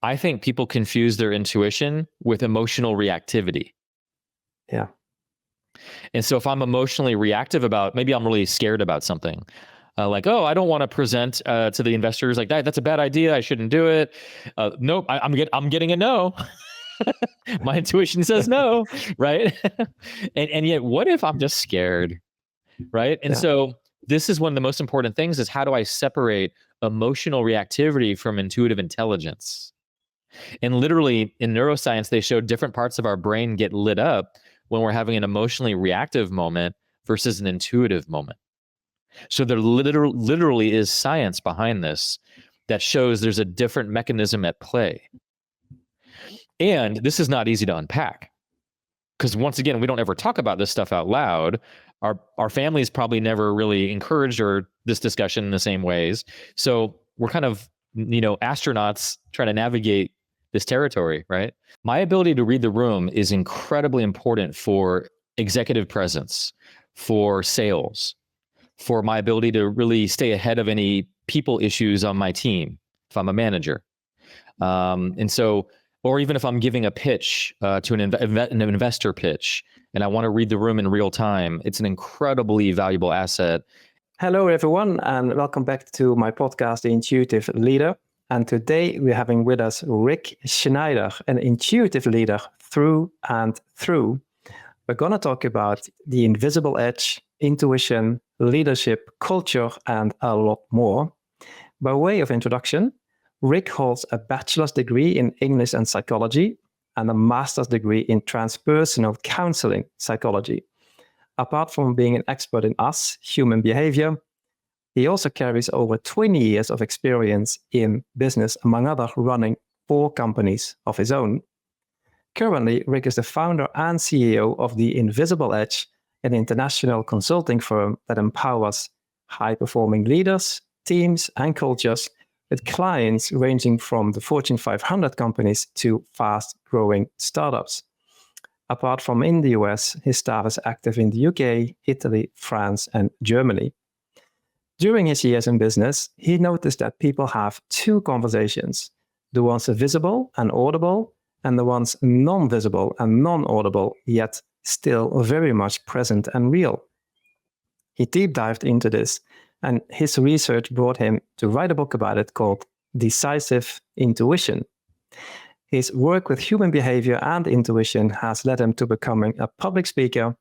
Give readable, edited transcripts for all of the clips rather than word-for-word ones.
I think people confuse their intuition with emotional reactivity. Yeah. And so if I'm emotionally reactive about, maybe I'm really scared about something, like, oh, I don't want to present to the investors like that. That's a bad idea. I shouldn't do it. Nope, I'm getting a no. My intuition says no, right? and yet, what if I'm just scared, right? And so this is one of the most important things: is how do I separate emotional reactivity from intuitive intelligence? And literally, in neuroscience, they show different parts of our brain get lit up when we're having an emotionally reactive moment versus an intuitive moment. So there literally is science behind this that shows there's a different mechanism at play. And this is not easy to unpack, because once again, we don't ever talk about this stuff out loud. Our families probably never really encouraged this discussion in the same ways. So we're kind of, astronauts trying to navigate this territory, right? My ability to read the room is incredibly important for executive presence, for sales, for my ability to really stay ahead of any people issues on my team if I'm a manager. And so, or even if I'm giving a pitch to an investor pitch, and I want to read the room in real time, it's an incredibly valuable asset. Hello, everyone, and welcome back to my podcast, The Intuitive Leader. And today we're having with us Rick Snyder, an intuitive leader through and through. We're going to talk about the invisible edge, intuition, leadership, culture, and a lot more. By way of introduction, Rick holds a bachelor's degree in English and psychology and a master's degree in transpersonal counseling psychology. Apart from being an expert in human behavior, he also carries over 20 years of experience in business, among other running 4 companies of his own. Currently, Rick is the founder and CEO of The Invisible Edge, an international consulting firm that empowers high-performing leaders, teams, and cultures with clients ranging from the Fortune 500 companies to fast-growing startups. Apart from in the US, his staff is active in the UK, Italy, France, and Germany. During his years in business, he noticed that people have 2 conversations, the ones visible and audible, and the ones non-visible and non-audible, yet still very much present and real. He deep dived into this, and his research brought him to write a book about it called Decisive Intuition. His work with human behavior and intuition has led him to becoming a public speaker,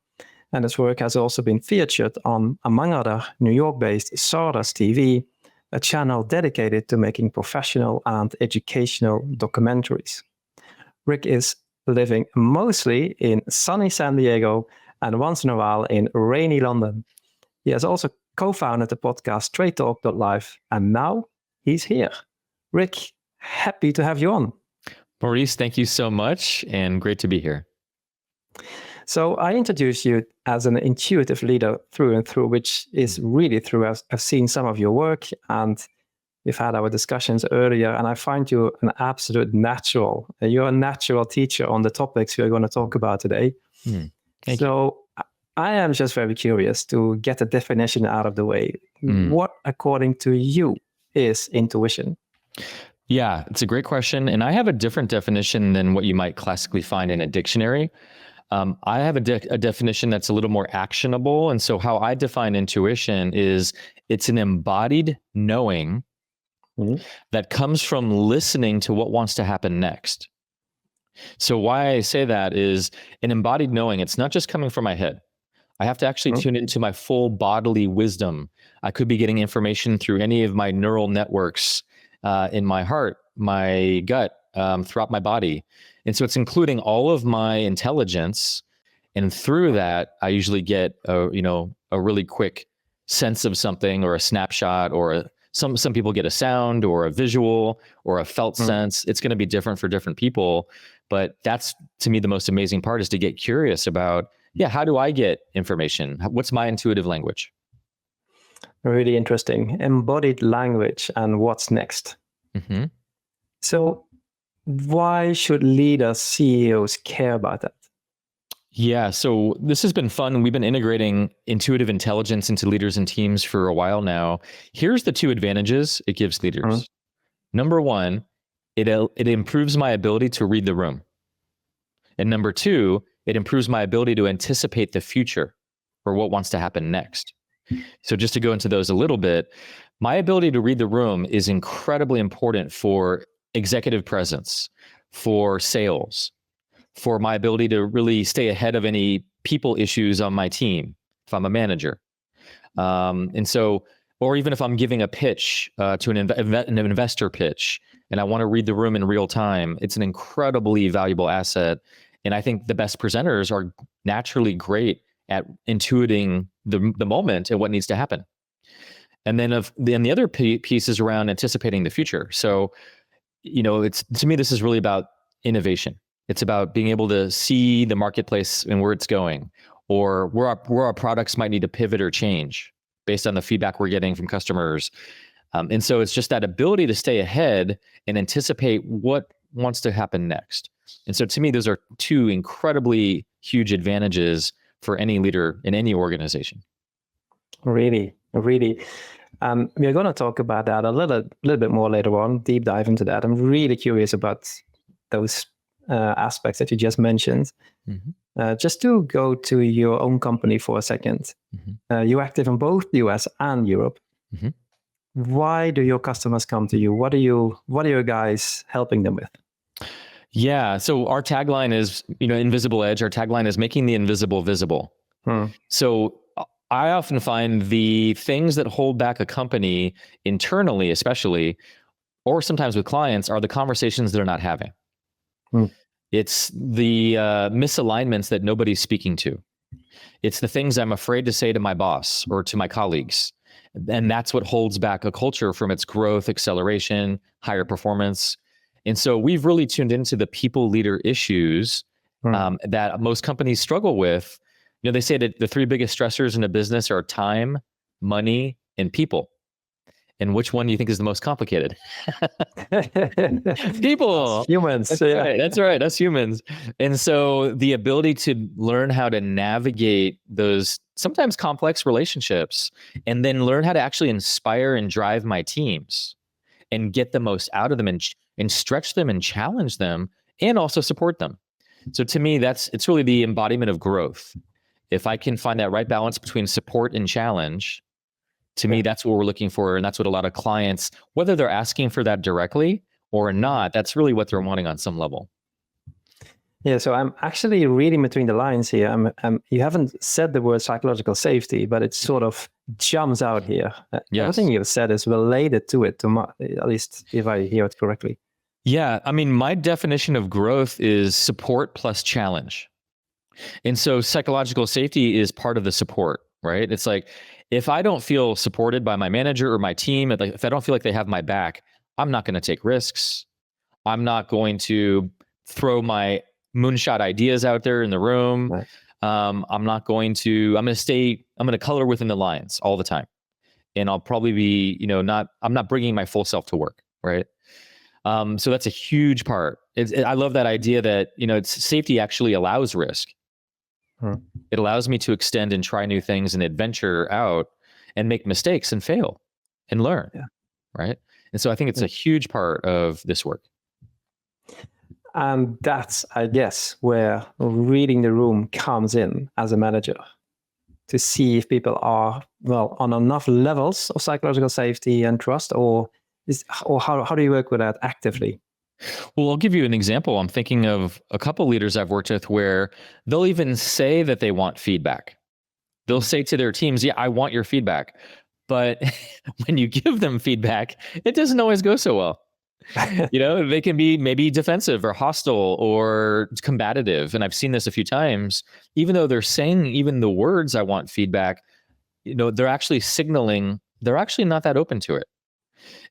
and his work has also been featured on, among other, New York-based Stardust TV, a channel dedicated to making professional and educational documentaries. Rick is living mostly in sunny San Diego and once in a while in rainy London. He has also co-founded the podcast TradeTalk.live, and now he's here. Rick, happy to have you on. Maurice, thank you so much, and great to be here. So I introduced you as an intuitive leader through and through, which is really through. I've seen some of your work, and we've had our discussions earlier, and I find you an absolute natural. You're a natural teacher on the topics we're going to talk about today. Thank you. I am just very curious to get a definition out of the way. What, according to you, is intuition? Yeah, it's a great question. And I have a different definition than what you might classically find in a dictionary. I have a definition that's a little more actionable. And so how I define intuition is it's an embodied knowing that comes from listening to what wants to happen next. So why I say that is an embodied knowing. It's not just coming from my head. I have to actually tune into my full bodily wisdom. I could be getting information through any of my neural networks in my heart, my gut, throughout my body. And so it's including all of my intelligence. And through that, I usually get a really quick sense of something, or a snapshot, or some people get a sound or a visual or a felt sense. It's going to be different for different people. But that's, to me, the most amazing part, is to get curious about, how do I get information? What's my intuitive language? Really interesting. Embodied language and what's next. Mm-hmm. So why should leaders, CEOs care about that? Yeah, so this has been fun. We've been integrating intuitive intelligence into leaders and teams for a while now. Here's the 2 advantages it gives leaders. Number 1, it improves my ability to read the room. And number two, it improves my ability to anticipate the future or what wants to happen next. So just to go into those a little bit, my ability to read the room is incredibly important for executive presence, for sales, for my ability to really stay ahead of any people issues on my team, if I'm a manager. And so, or even if I'm giving a pitch to an investor pitch, and I want to read the room in real time, it's an incredibly valuable asset. And I think the best presenters are naturally great at intuiting the moment and what needs to happen. And then the other piece is around anticipating the future. So, it's, to me, this is really about innovation. It's about being able to see the marketplace and where it's going, or where our products might need to pivot or change based on the feedback we're getting from customers. And so it's just that ability to stay ahead and anticipate what wants to happen next. And so to me, those are two incredibly huge advantages for any leader in any organization. Really. We're going to talk about that a little bit more later on, deep dive into that. I'm really curious about those aspects that you just mentioned. Mm-hmm. Just to go to your own company for a second. Mm-hmm. You're active in both the US and Europe. Mm-hmm. Why do your customers come to you? What are you guys helping them with? Yeah, so our tagline is, Invisible Edge. Our tagline is making the invisible visible. So I often find the things that hold back a company internally, especially, or sometimes with clients, are the conversations they're not having. It's the misalignments that nobody's speaking to. It's the things I'm afraid to say to my boss or to my colleagues. And that's what holds back a culture from its growth, acceleration, higher performance. And so we've really tuned into the people leader issues that most companies struggle with. They say that the three biggest stressors in a business are time, money, and people. And which one do you think is the most complicated? People. Humans. That's right. Us humans. And so the ability to learn how to navigate those sometimes complex relationships, and then learn how to actually inspire and drive my teams and get the most out of them and stretch them and challenge them and also support them. So to me, it's really the embodiment of growth. If I can find that right balance between support and challenge, to me, that's what we're looking for. And that's what a lot of clients, whether they're asking for that directly or not, that's really what they're wanting on some level. Yeah, so I'm actually reading between the lines here. You haven't said the word psychological safety, but it sort of jumps out here. Yes. Everything you've said is related to it, at least if I hear it correctly. Yeah, I mean, my definition of growth is support plus challenge. And so psychological safety is part of the support, right? It's like, if I don't feel supported by my manager or my team, if I don't feel like they have my back, I'm not going to take risks. I'm not going to throw my moonshot ideas out there in the room. Right. I'm going to color within the lines all the time. And I'll probably be, I'm not bringing my full self to work. Right. So that's a huge part. I love that idea that, safety actually allows risk. It allows me to extend and try new things and adventure out and make mistakes and fail and learn. Yeah. Right. And so I think it's a huge part of this work. And that's, I guess, where reading the room comes in as a manager, to see if people are, on enough levels of psychological safety and trust, or how do you work with that actively? Well, I'll give you an example. I'm thinking of a couple leaders I've worked with where they'll even say that they want feedback. They'll say to their teams, yeah, I want your feedback. But when you give them feedback, it doesn't always go so well. They can be maybe defensive or hostile or combative. And I've seen this a few times. Even though they're saying even the words, I want feedback, they're actually signaling they're actually not that open to it.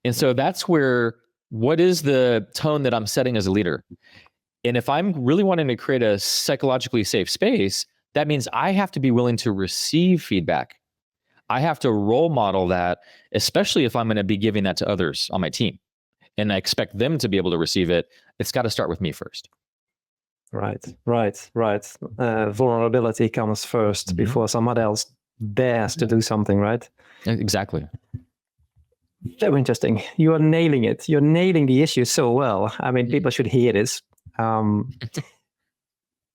And so that's where, what is the tone that I'm setting as a leader? And if I'm really wanting to create a psychologically safe space, that means I have to be willing to receive feedback. I have to role model that, especially if I'm going to be giving that to others on my team. And I expect them to be able to receive it. It's got to start with me first. Right. Vulnerability comes first before someone else dares to do something, right? Exactly. Very interesting. You are nailing it. You're nailing the issue so well. I mean, people should hear this.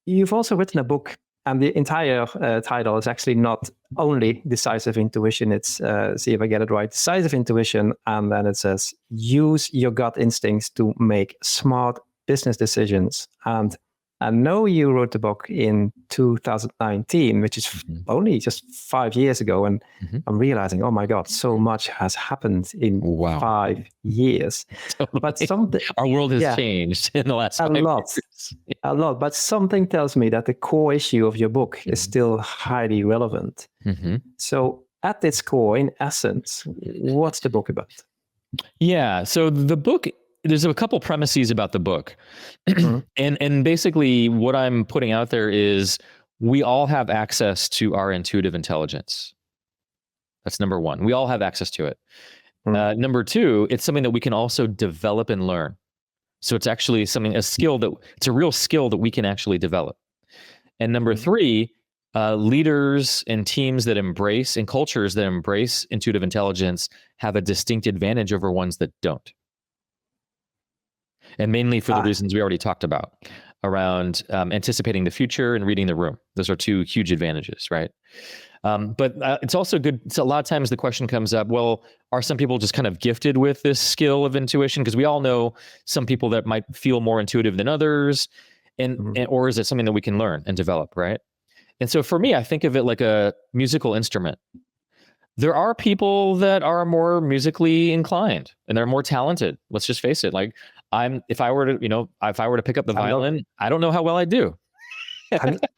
You've also written a book, and the entire title is actually not only Decisive Intuition. It's, see if I get it right, Decisive Intuition. And then it says, use your gut instincts to make smart business decisions. And I know you wrote the book in 2019, which is only just 5 years ago. And I'm realizing, oh my God, so much has happened in 5 years. Totally. But something, our world has changed in the last 5 years. A lot. But something tells me that the core issue of your book is still highly relevant. So at its core, in essence, what's the book about? Yeah. So the book, there's a couple premises about the book. And basically what I'm putting out there is we all have access to our intuitive intelligence. That's number one. We all have access to it. Number two, it's something that we can also develop and learn. So it's actually it's a real skill that we can actually develop. And number three, leaders and teams that embrace and cultures that embrace intuitive intelligence have a distinct advantage over ones that don't. And mainly for the reasons we already talked about around anticipating the future and reading the room. Those are two huge advantages, right? But it's also good. So a lot of times the question comes up, well, are some people just kind of gifted with this skill of intuition? Because we all know some people that might feel more intuitive than others, or is it something that we can learn and develop, right? And so for me, I think of it like a musical instrument. There are people that are more musically inclined and they're more talented. Let's just face it. Like if I were to pick up the violin, I don't know how well I do.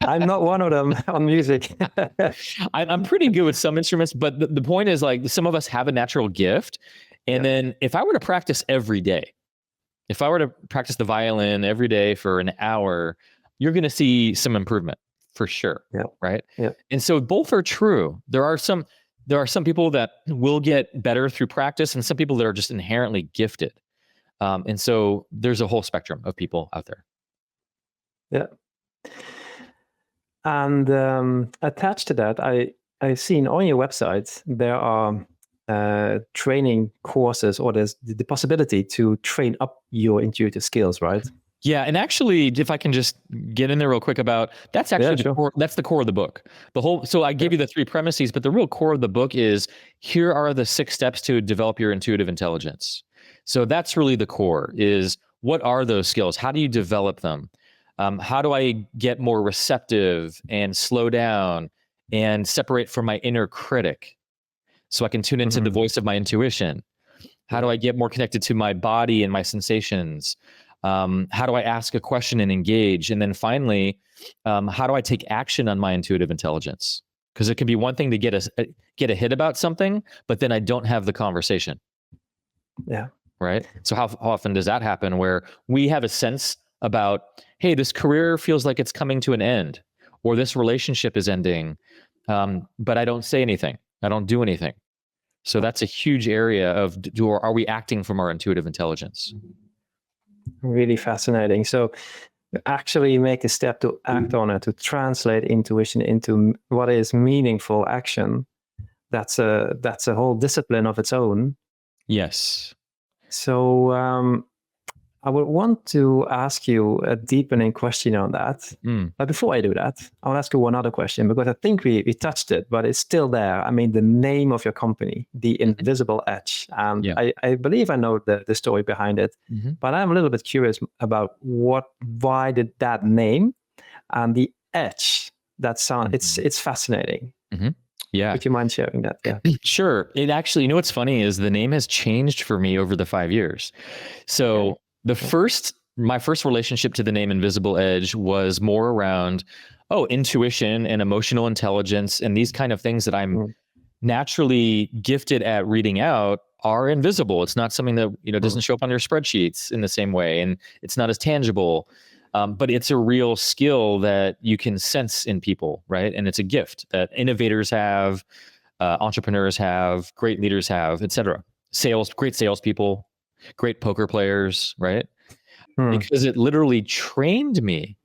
I'm not one of them on music. I'm pretty good with some instruments, but the point is, like, some of us have a natural gift. And then if I were to practice every day, if I were to practice the violin every day for an hour, you're going to see some improvement for sure. Right. And so both are true. There are some people that will get better through practice and some people that are just inherently gifted. And so there's a whole spectrum of people out there. Yeah. And attached to that, I've seen on your website, there are training courses, or there's the possibility to train up your intuitive skills, right? Yeah. And actually, if I can just get in there real quick about, that's actually that's the core of the book. So I gave you the 3 premises, but the real core of the book is, here are the 6 steps to develop your intuitive intelligence. So that's really the core, is what are those skills? How do you develop them? How do I get more receptive and slow down and separate from my inner critic so I can tune into the voice of my intuition? How do I get more connected to my body and my sensations? How do I ask a question and engage? And then finally, how do I take action on my intuitive intelligence? Because it can be one thing to get a hit about something, but then I don't have the conversation. Yeah. Right. So how often does that happen, where we have a sense about, hey, this career feels like it's coming to an end, or this relationship is ending, but I don't say anything. I don't do anything. So that's a huge area of, are we acting from our intuitive intelligence? Really fascinating. So actually make a step to act on it, to translate intuition into what is meaningful action. That's a whole discipline of its own. Yes. So I would want to ask you a deepening question on that. But before I do that, I'll ask you one other question, because I think we touched it, but it's still there. I mean, the name of your company, The Invisible Edge. And I believe I know the story behind it, but I'm a little bit curious about why did that name and the edge, that sound, it's fascinating. Yeah. Would you mind sharing that? Yeah. Sure. It actually, you know, what's funny is the name has changed for me over the 5 years. So my first relationship to the name Invisible Edge was more around, intuition and emotional intelligence, and these kind of things that I'm naturally gifted at reading out are invisible. It's not something that, doesn't show up on your spreadsheets in the same way, and it's not as tangible. But it's a real skill that you can sense in people, right? And it's a gift that innovators have, entrepreneurs have, great leaders have, et cetera. Great salespeople, great poker players, right? Because it literally trained me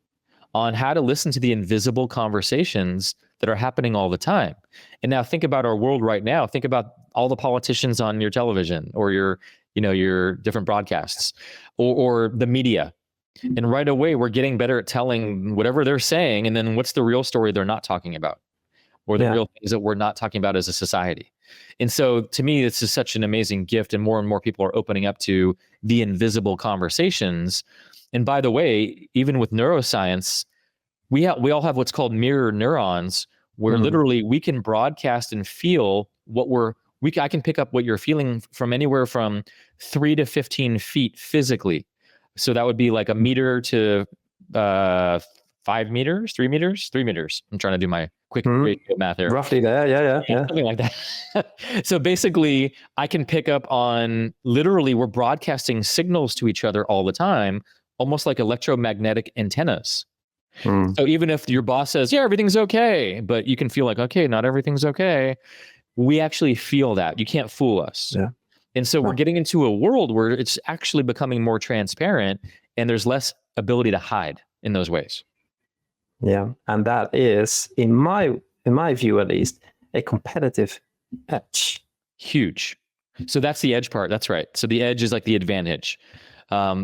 on how to listen to the invisible conversations that are happening all the time. And now think about our world right now. Think about all the politicians on your television or your different broadcasts or the media. And right away, we're getting better at telling whatever they're saying. And then what's the real story they're not talking about, or the real things that we're not talking about as a society. And so to me, this is such an amazing gift. And more people are opening up to the invisible conversations. And by the way, even with neuroscience, we all have what's called mirror neurons, where literally we can broadcast and feel I can pick up what you're feeling from anywhere from 3 to 15 feet physically. So that would be like a meter to 5 meters, 3 meters, 3 meters. I'm trying to do my quick math here. Roughly there, yeah. Something like that. So basically, I can pick up on, literally, we're broadcasting signals to each other all the time, almost like electromagnetic antennas. So even if your boss says, yeah, everything's okay, but you can feel like, okay, not everything's okay. We actually feel that. You can't fool us. Yeah. And so we're getting into a world where it's actually becoming more transparent and there's less ability to hide in those ways. Yeah. And that is, in my view, at least, a competitive edge. Huge. So that's the edge part. That's right. So the edge is like the advantage. That's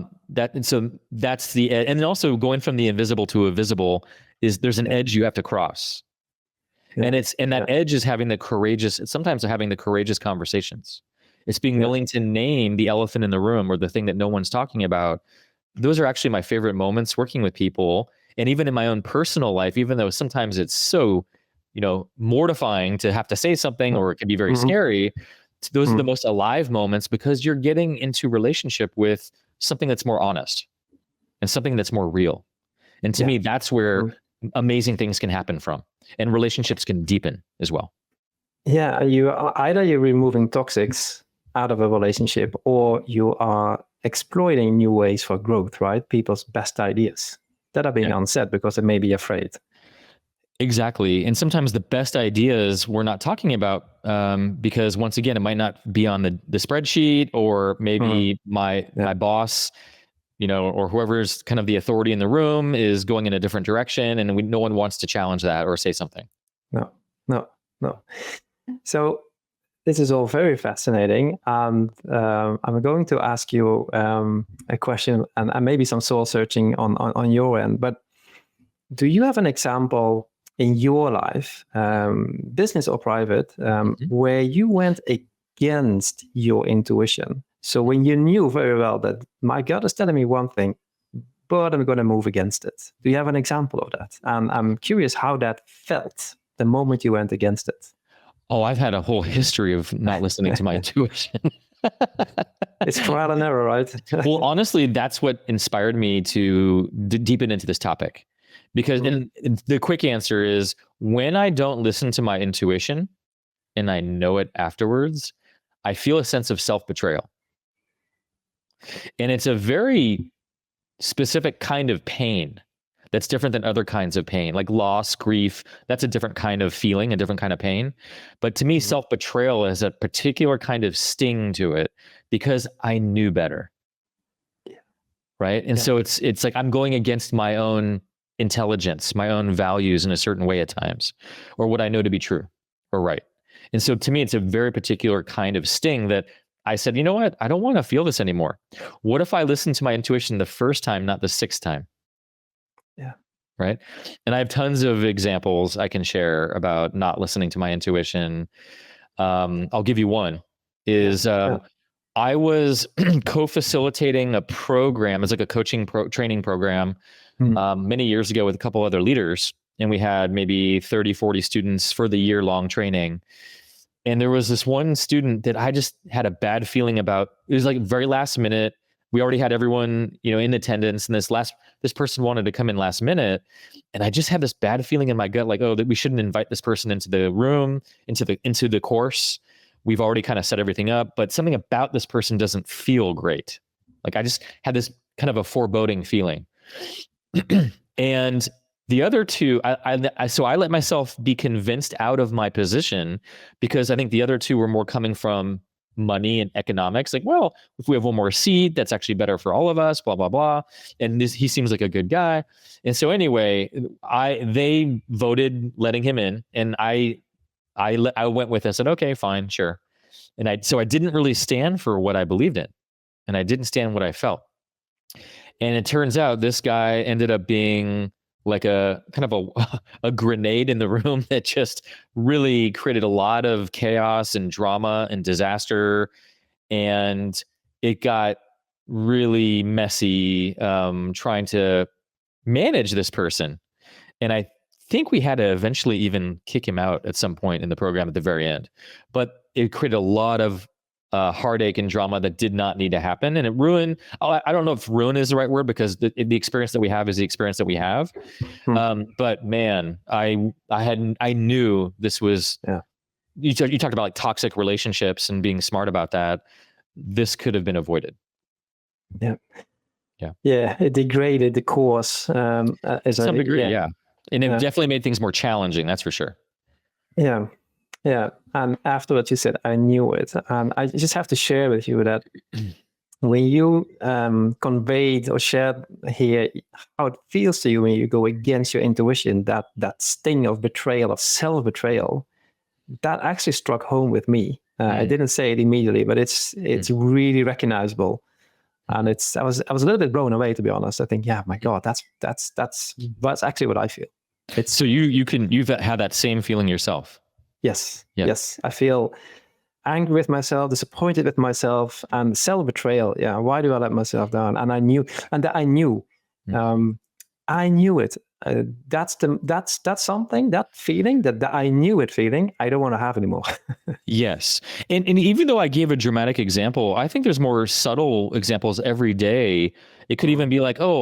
the edge. And then also going from the invisible to a visible there's an edge you have to cross. Yeah. And that edge is sometimes having the courageous conversations. It's being willing to name the elephant in the room or the thing that no one's talking about. Those are actually my favorite moments working with people. And even in my own personal life, even though sometimes it's so, mortifying to have to say something, or it can be very scary, those are the most alive moments, because you're getting into relationship with something that's more honest and something that's more real. And to me, that's where amazing things can happen from, and relationships can deepen as well. Yeah, you're removing toxics out of a relationship, or you are exploiting new ways for growth, right? People's best ideas that are being unsaid because they may be afraid. Exactly. And sometimes the best ideas we're not talking about because, once again, it might not be on the spreadsheet, or maybe my boss, or whoever's kind of the authority in the room is going in a different direction, and no one wants to challenge that or say something. No. So this is all very fascinating. And I'm going to ask you a question, and maybe some soul searching on your end. But do you have an example in your life, business or private, where you went against your intuition? So when you knew very well that my gut is telling me one thing, but I'm going to move against it. Do you have an example of that? And I'm curious how that felt the moment you went against it. Oh, I've had a whole history of not listening to my intuition. It's trial and error, right? Well, honestly, that's what inspired me to deepen into this topic. Because and the quick answer is, when I don't listen to my intuition and I know it afterwards, I feel a sense of self-betrayal. And it's a very specific kind of pain that's different than other kinds of pain, like loss, grief. That's a different kind of feeling, a different kind of pain. But to me, self-betrayal has a particular kind of sting to it, because I knew better. Yeah. Right. And so it's like I'm going against my own intelligence, my own values in a certain way at times, or what I know to be true or right. And so to me, it's a very particular kind of sting that I said, you know what? I don't want to feel this anymore. What if I listen to my intuition the first time, not the sixth time? Yeah. Right. And I have tons of examples I can share about not listening to my intuition. I'll give you one. I was co-facilitating a program. It's like a coaching training program many years ago with a couple other leaders. And we had maybe 30, 40 students for the year-long training. And there was this one student that I just had a bad feeling about. It was like very last minute. We already had everyone, in attendance, and this person wanted to come in last minute. And I just had this bad feeling in my gut, like, that we shouldn't invite this person into the room, into the course. We've already kind of set everything up, but something about this person doesn't feel great. Like I just had this kind of a foreboding feeling. And the other two, so I let myself be convinced out of my position, because I think the other two were more coming from money and economics. Like, well, if we have one more seat, that's actually better for all of us, blah, blah, blah. And he seems like a good guy. And so anyway, they voted letting him in, and I went with it. I said, okay, fine, sure. So I didn't really stand for what I believed in, and I didn't stand what I felt. And it turns out this guy ended up being like a kind of a grenade in the room that just really created a lot of chaos and drama and disaster. And it got really messy trying to manage this person. And I think we had to eventually even kick him out at some point in the program at the very end. But it created a lot of heartache and drama that did not need to happen. And it ruined, I don't know if ruin is the right word, because the experience that we have is the experience that we have. But man, I knew this was, you talked about like toxic relationships and being smart about that. This could have been avoided. Yeah, it degraded the course. To some degree, yeah. And it definitely made things more challenging, that's for sure. Yeah. And afterwards you said, I knew it. And I just have to share with you that when you conveyed or shared here how it feels to you when you go against your intuition, that sting of betrayal, of self-betrayal, that actually struck home with me. I didn't say it immediately, but it's really recognizable. And I was a little bit blown away, to be honest. I think, yeah, my God, that's actually what I feel. So you've had that same feeling yourself. Yes. I feel angry with myself, disappointed with myself, and self-betrayal. Yeah, why do I let myself down? And I knew it. That's something, that feeling, that I knew it feeling, I don't want to have anymore. Yes. And even though I gave a dramatic example, I think there's more subtle examples every day. It could even be like, oh,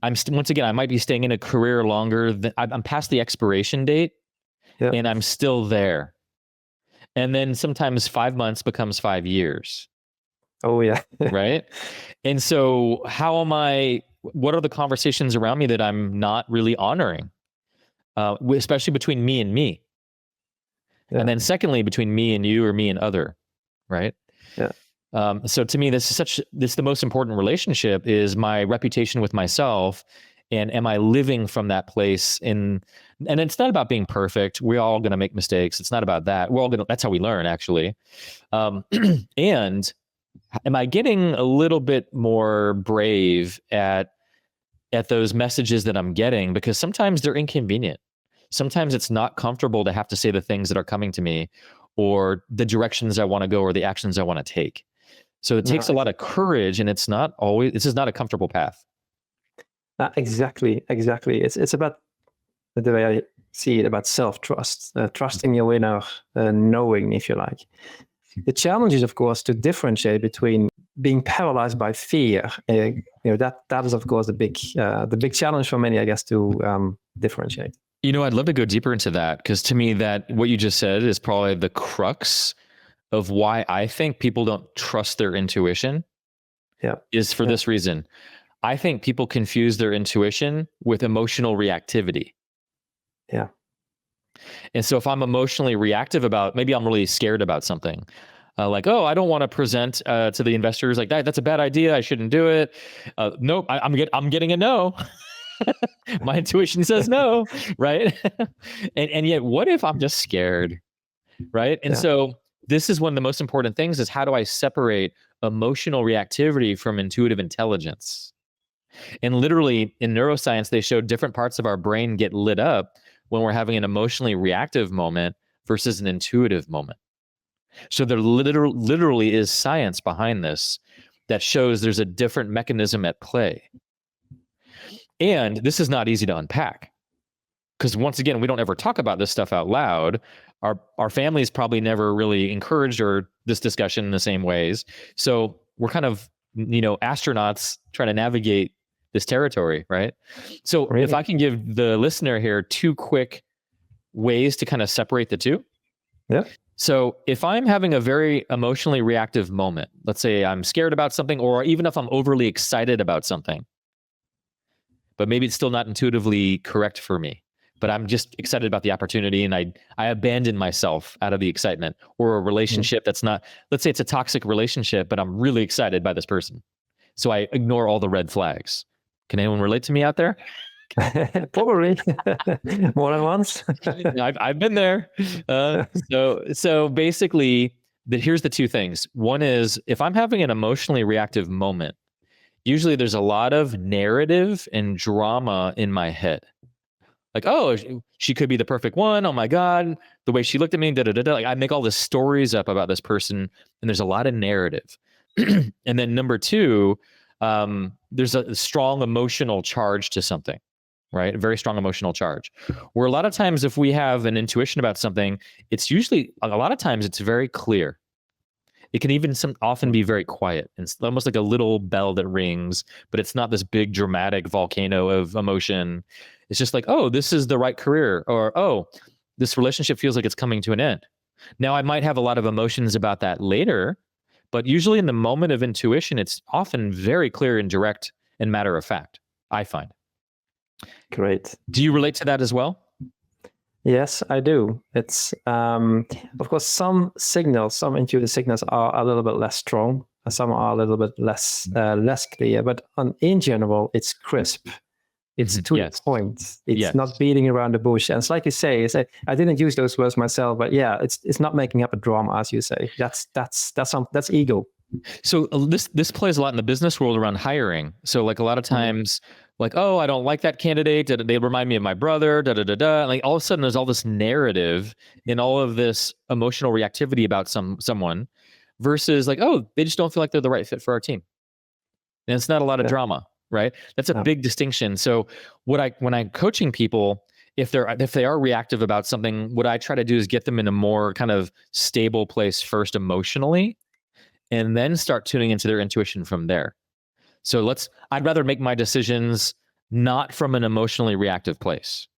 once again, I might be staying in a career longer than I'm past the expiration date, and I'm still there. And then sometimes 5 months becomes 5 years. Oh yeah. Right. And so what are the conversations around me that I'm not really honoring? Especially between me and me. And then secondly, between me and you, or me and other, right? So to me, this is the most important relationship, is my reputation with myself. And am I living from that place? And it's not about being perfect. We're all going to make mistakes. It's not about that. That's how we learn, actually. And am I getting a little bit more brave at those messages that I'm getting? Because sometimes they're inconvenient. Sometimes it's not comfortable to have to say the things that are coming to me, or the directions I want to go, or the actions I want to take. So it takes a lot of courage, and this is not a comfortable path. Exactly. It's about, the way I see it, about self-trust, trusting your inner knowing, if you like. The challenge is, of course, to differentiate between being paralyzed by fear. That is, of course, the big challenge for many, I guess, to differentiate. I'd love to go deeper into that, because to me, that what you just said is probably the crux of why I think people don't trust their intuition. Is for this reason. I think people confuse their intuition with emotional reactivity. And so if I'm emotionally reactive about, maybe I'm really scared about something, like, oh, I don't want to present to the investors like that. That's a bad idea. I shouldn't do it. Nope, I'm getting a no. My intuition says no, right? and yet, what if I'm just scared, right? And so this is one of the most important things, is how do I separate emotional reactivity from intuitive intelligence? And literally in neuroscience, they showed different parts of our brain get lit up when we're having an emotionally reactive moment versus an intuitive moment. So there literally is science behind this that shows there's a different mechanism at play. And this is not easy to unpack, because once again, we don't ever talk about this stuff out loud. Our families probably never really encouraged this discussion in the same ways. So we're kind of, astronauts trying to navigate this territory, right? So if I can give the listener here 2 quick ways to kind of separate the two. So if I'm having a very emotionally reactive moment, let's say I'm scared about something, or even if I'm overly excited about something, but maybe it's still not intuitively correct for me, but I'm just excited about the opportunity, and I abandon myself out of the excitement. Or a relationship that's not, let's say it's a toxic relationship, but I'm really excited by this person, so I ignore all the red flags. Can anyone relate to me out there? Probably more than once. I've been there. So basically, here's the two things. One is if I'm having an emotionally reactive moment, usually there's a lot of narrative and drama in my head. Like, oh, she could be the perfect one. Oh my God, the way she looked at me, da da da da. Like, I make all the stories up about this person, and there's a lot of narrative. And then number two, there's a strong emotional charge to something, right? A very strong emotional charge. Where a lot of times, if we have an intuition about something, it's usually a lot of times it's very clear. It can even often be very quiet. It's almost like a little bell that rings, but it's not this big dramatic volcano of emotion. It's just like, oh, this is the right career, or oh, this relationship feels like it's coming to an end. Now, I might have a lot of emotions about that later, but usually in the moment of intuition, it's often very clear and direct and matter of fact, I find. Great. Do you relate to that as well? Yes, I do. It's of course some intuitive signals are a little bit less strong, and some are a little bit less clear. But in general, it's crisp. It's to the point. It's not beating around the bush. And it's like you say, I didn't use those words myself, but yeah, it's not making up a drama, as you say. That's ego. So this plays a lot in the business world around hiring. So like a lot of times, like, oh, I don't like that candidate. They remind me of my brother. Da da da da. Like all of a sudden, there's all this narrative and all of this emotional reactivity about someone, versus like, oh, they just don't feel like they're the right fit for our team. And it's not a lot of drama, right? That's a big distinction. So when I'm coaching people, if they are reactive about something, what I try to do is get them in a more kind of stable place first emotionally, and then start tuning into their intuition from there. So I'd rather make my decisions not from an emotionally reactive place.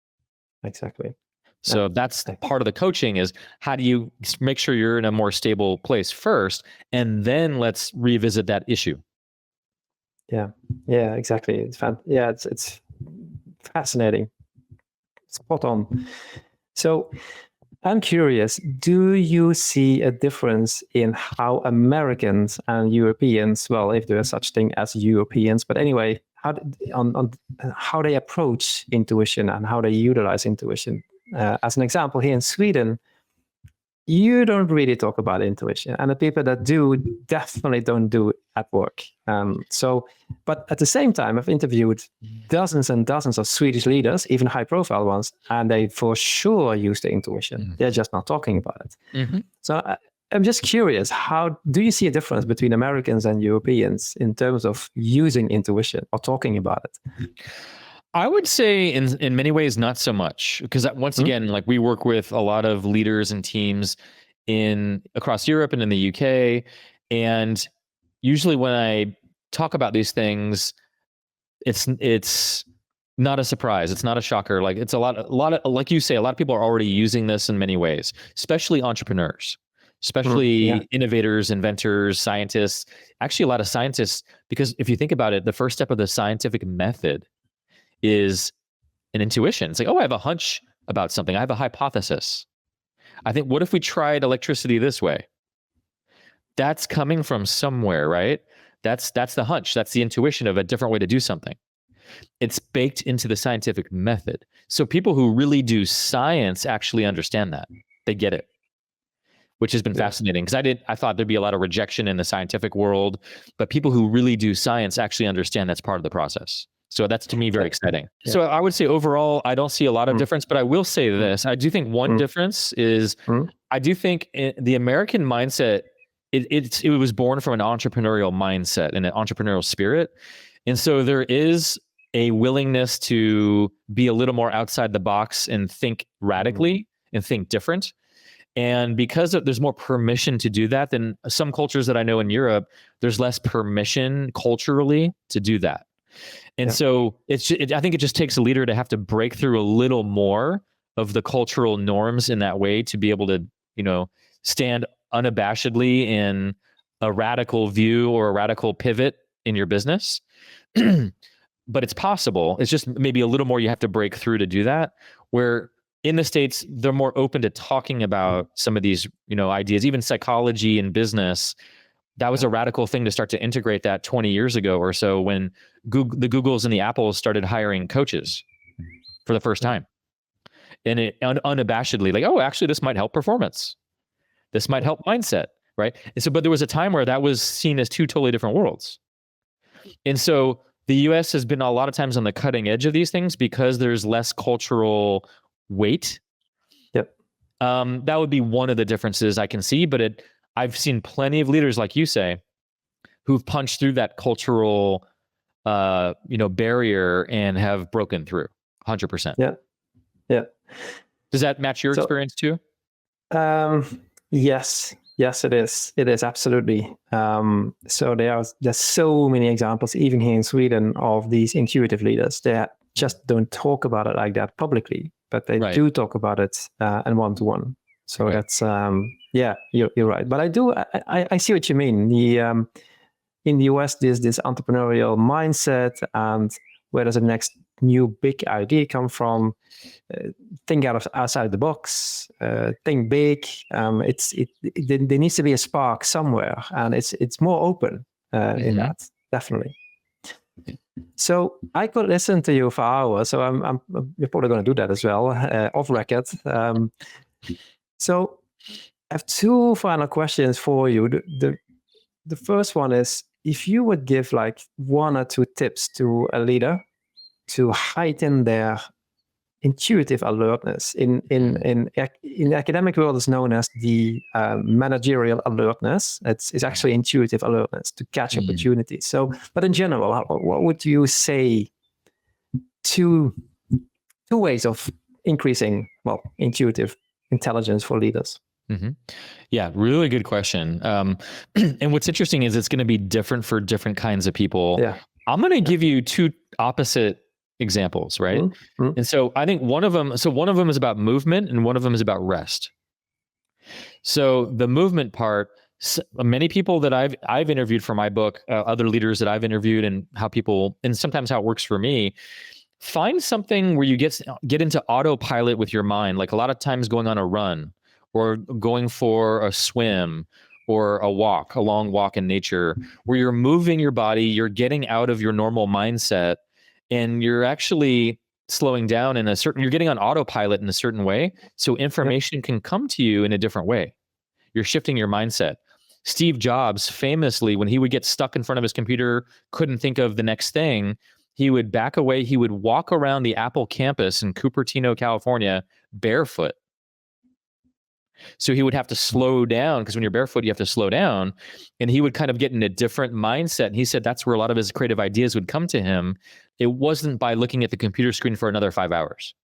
Exactly. So that's part of the coaching is how do you make sure you're in a more stable place first, and then let's revisit that issue. Yeah, exactly. It's fascinating. Spot on. So I'm curious, do you see a difference in how Americans and Europeans, well, if there is such thing as Europeans, but anyway, how they approach intuition and how they utilize intuition? As an example, here in Sweden, you don't really talk about intuition, and the people that do definitely don't do it at work. But at the same time, I've interviewed dozens and dozens of Swedish leaders, even high-profile ones, and they for sure use the intuition. Mm-hmm. They're just not talking about it. Mm-hmm. So I'm just curious, how do you see a difference between Americans and Europeans in terms of using intuition or talking about it? I would say in many ways, not so much, because once again, like we work with a lot of leaders and teams across Europe and in the UK. And usually when I talk about these things, it's not a surprise. It's not a shocker. Like it's a lot of, like you say, a lot of people are already using this in many ways, especially entrepreneurs, especially innovators, inventors, scientists, actually a lot of scientists, because if you think about it, the first step of the scientific method is an intuition. It's like, oh, I have a hunch about something. I have a hypothesis. I think, what if we tried electricity this way? That's coming from somewhere, right? That's the hunch. That's the intuition of a different way to do something. It's baked into the scientific method. So people who really do science actually understand that. They get it, which has been fascinating, because I thought there'd be a lot of rejection in the scientific world, but people who really do science actually understand that's part of the process. So that's, to me, very exciting. Yeah. So I would say overall, I don't see a lot of difference, but I will say this. I do think one difference is I do think the American mindset, it was born from an entrepreneurial mindset and an entrepreneurial spirit. And so there is a willingness to be a little more outside the box and think radically and think different. And because there's more permission to do that than some cultures that I know in Europe, there's less permission culturally to do that. And so I think it just takes a leader to have to break through a little more of the cultural norms in that way to be able to, stand unabashedly in a radical view or a radical pivot in your business. But it's possible. It's just maybe a little more you have to break through to do that. Where in the States, they're more open to talking about some of these, ideas, even psychology and business. That was a radical thing to start to integrate that 20 years ago or so, when the Googles and the Apples started hiring coaches for the first time. And it unabashedly, like, oh, actually, this might help performance. This might help mindset. right? And so, but there was a time where that was seen as two totally different worlds. And so the US has been a lot of times on the cutting edge of these things because there's less cultural weight. Yep. That would be one of the differences I can see, but I've seen plenty of leaders, like you say, who've punched through that cultural barrier and have broken through 100%. Yeah. Does that match your experience too? Yes, it is. It is absolutely. So there's so many examples, even here in Sweden, of these intuitive leaders that just don't talk about it like that publicly, but they do talk about it in one-to-one. So that's you're right. But I see what you mean. In the US, there's this entrepreneurial mindset, and where does the next new big idea come from? Think outside the box, think big. There needs to be a spark somewhere, and it's more open in that, definitely. So I could listen to you for hours. So you're probably going to do that as well, off record. So I have two final questions for you. The first one is, if you would give like one or two tips to a leader to heighten their intuitive alertness. In the academic world, is known as the managerial alertness. It's actually intuitive alertness to catch opportunities. So, but in general, what would you say? Two ways of increasing intuitive intelligence for leaders. Mm-hmm. Yeah, really good question. And what's interesting is it's going to be different for different kinds of people. Yeah. I'm going to give you two opposite examples, right? Mm-hmm. And so I think one of them is about movement and one of them is about rest. So the movement part, many people that I've interviewed for my book, other leaders that I've interviewed, and sometimes how it works for me, find something where you get into autopilot with your mind, like a lot of times going on a run or going for a swim or a long walk in nature, where you're moving your body, you're getting out of your normal mindset, and you're actually slowing down you're getting on autopilot in a certain way. So information can come to you in a different way. You're shifting your mindset. Steve Jobs famously, when he would get stuck in front of his computer, couldn't think of the next thing, he would back away. He would walk around the Apple campus in Cupertino, California, barefoot. So he would have to slow down, because when you're barefoot, you have to slow down. And he would kind of get in a different mindset. And he said that's where a lot of his creative ideas would come to him. It wasn't by looking at the computer screen for another 5 hours.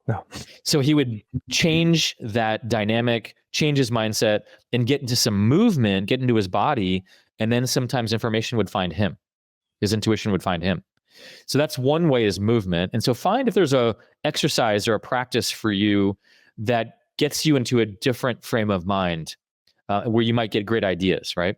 No. So he would change that dynamic, change his mindset, and get into some movement, get into his body. And then sometimes information would find him. His intuition would find him. So that's one way, is movement. And so find if there's a exercise or a practice for you that gets you into a different frame of mind, where you might get great ideas, right?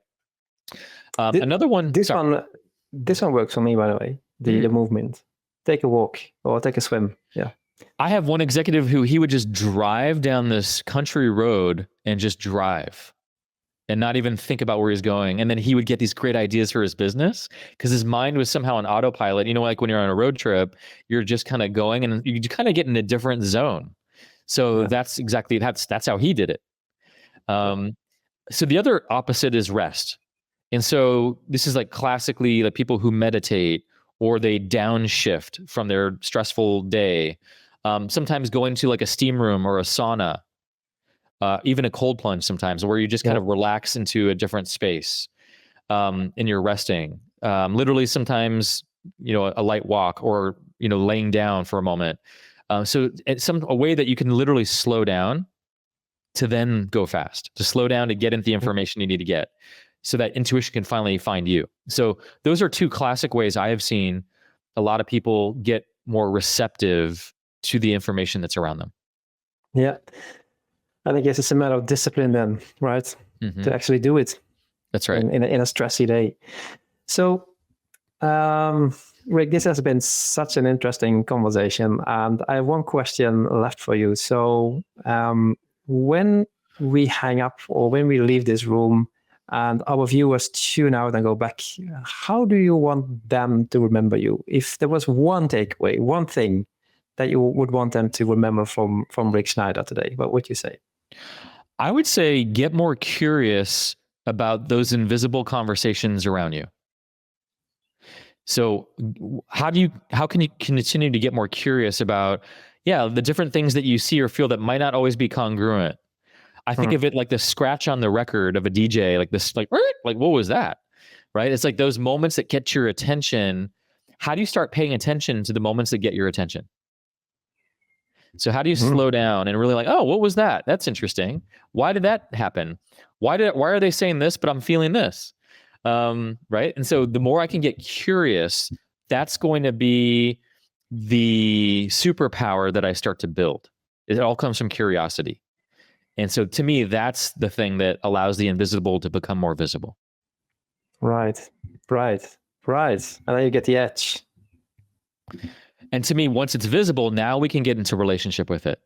Another one. This one works for me, by the way. The movement. Take a walk or take a swim. Yeah. I have one executive who he would just drive down this country road and just drive and not even think about where he's going. And then he would get these great ideas for his business because his mind was somehow on autopilot. You know, like when you're on a road trip, you're just kind of going and you kind of get in a different zone. So that's how he did it. So the other opposite is rest. And so this is like classically like people who meditate or they downshift from their stressful day. Sometimes going to like a steam room or a sauna, even a cold plunge sometimes, where you just kind of relax into a different space and you're resting. Literally sometimes, a light walk or, laying down for a moment. So it's a way that you can literally slow down to then go fast, to slow down to get into the information you need to get so that intuition can finally find you. So those are two classic ways I have seen a lot of people get more receptive to the information that's around them. Yeah. I guess it's a matter of discipline then, right? Mm-hmm. To actually do it. That's right. In a stressy day. So, Rick, this has been such an interesting conversation, and I have one question left for you. So, when we hang up or when we leave this room and our viewers tune out and go back, how do you want them to remember you? If there was one takeaway, one thing that you would want them to remember from Rick Snyder today, what would you say? I would say get more curious about those invisible conversations around you. So how can you continue to get more curious about, the different things that you see or feel that might not always be congruent? I think of it like the scratch on the record of a DJ, like this, like what was that? Right? It's like those moments that get your attention. How do you start paying attention to the moments that get your attention? So how do you slow down and really like, oh, what was that? That's interesting. Why did that happen? Why are they saying this, but I'm feeling this? Right? And so the more I can get curious, that's going to be the superpower that I start to build. It all comes from curiosity. And so to me, that's the thing that allows the invisible to become more visible. Right. And then you get the edge. And to me, once it's visible, now we can get into relationship with it.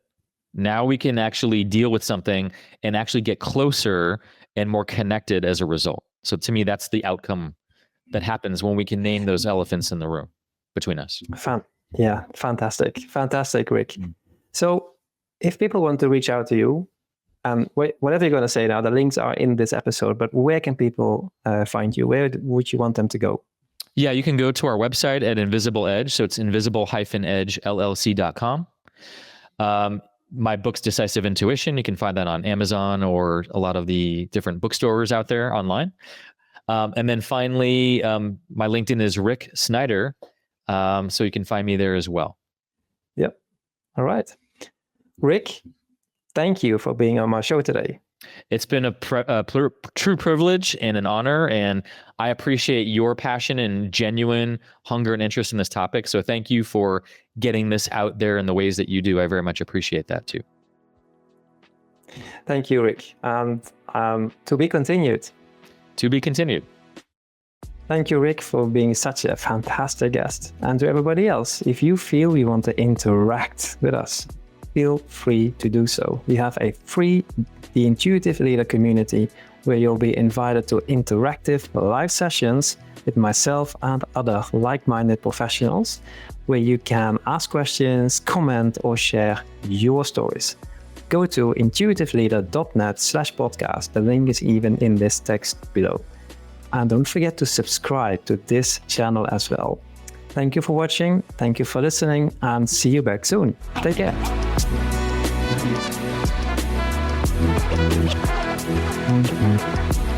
Now we can actually deal with something and actually get closer and more connected as a result. So to me, that's the outcome that happens when we can name those elephants in the room between us. Fantastic, Rick. So if people want to reach out to you, whatever you're going to say now, the links are in this episode, but where can people find you? Where would you want them to go? Yeah, you can go to our website at Invisible Edge. So it's invisible-edgellc.com. My book's Decisive Intuition. You can find that on Amazon or a lot of the different bookstores out there online. And then finally, my LinkedIn is Rick Snyder. So you can find me there as well. Yep. All right. Rick, thank you for being on my show today. It's been a true privilege and an honor, and I appreciate your passion and genuine hunger and interest in this topic. So thank you for getting this out there in the ways that you do. I very much appreciate that too. Thank you, Rick. And to be continued. To be continued. Thank you, Rick, for being such a fantastic guest. And to everybody else, if you feel you want to interact with us, feel free to do so. We have a free The Intuitive Leader community where you'll be invited to interactive live sessions with myself and other like-minded professionals where you can ask questions, comment, or share your stories. Go to intuitiveleader.net/podcast. The link is even in this text below. And don't forget to subscribe to this channel as well. Thank you for watching, thank you for listening, and see you back soon. Take care. Thank you.